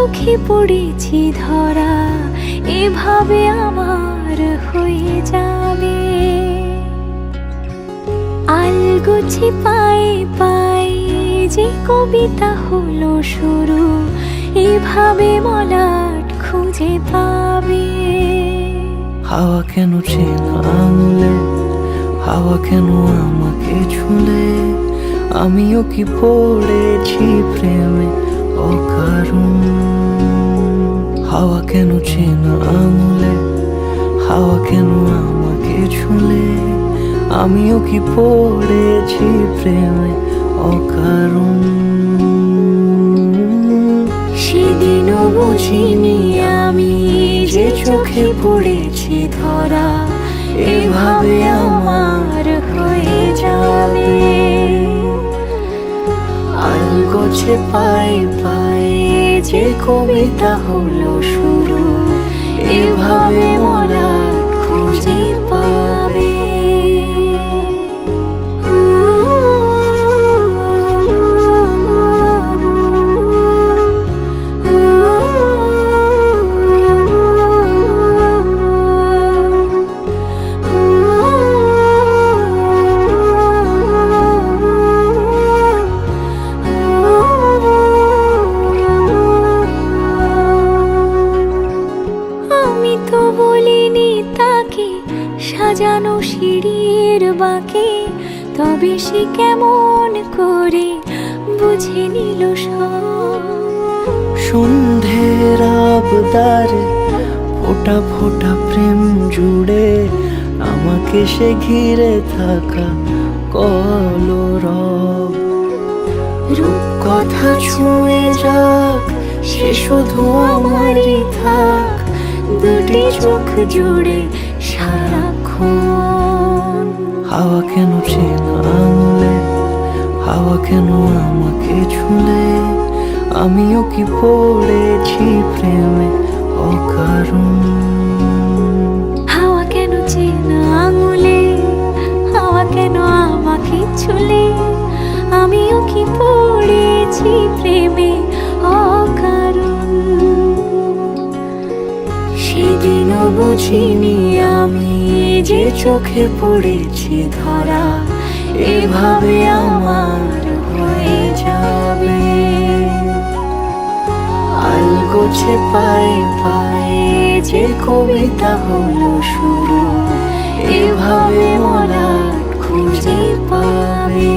চোখে পড়েছি ধরা, এভাবে আমার হয়ে যাবে। আলগোছে পায়ে পায়ে যে কবিতা হলো শুরু, এভাবে মলাট খুঁজে পাবে। হাওয়া কেন চেনা আঙুলে, হাওয়া কেন আমাকে ছুলে, আমিও কি পড়েছি প্রেমে অকারণ। হাওয়া কেন চেনা আঙুলে, হাওয়া কেন আমাকে ছুলে, আমিও কি পড়েছি প্রেমে অকারণ। সেদিনও বুঝিনি আমি যে চোখে পড়েছি ধরা, এভাবে আমার হয়ে যাবে। আলগোছে পায়ে পায়ে যে কবিতা হলো শুরু, এভাবে মলাট খুঁজে পাবে। আমি তো বলিনি তাকে সাজানো সিঁড়ির বাঁকে, তবে সে কেমন করে বুঝে নিল সব। সন্ধ্যের আবদারে ফোঁটা ফোঁটা প্রেম জুড়ে, আমাকে সে ঘিরে থাকা কলরব। রূপকথা ছুঁয়ে যাক, সে শুধু আমারই থাক, দুটি চোখ জুড়ে সারাক্ষণ। হাওয়া কেন চেনা আঙুলে, হাওয়া কেন আমাকে ছুলে, আমিও কি পড়েছি প্রেমে অকারণ। হাওয়া কেন চেনা আঙুলে, হাওয়া কেন আমাকে ছুলে, আমিও কি পড়েছি প্রেমে অকারণ। সেদিনও বুঝিনি আমি যে চোখে পড়েছি ধরা, এভাবে আমার হয়ে যাবে। আলগোছে পায়ে পায়ে যে কবিতা হলো শুরু, এভাবে মলাট খুঁজে পাবে।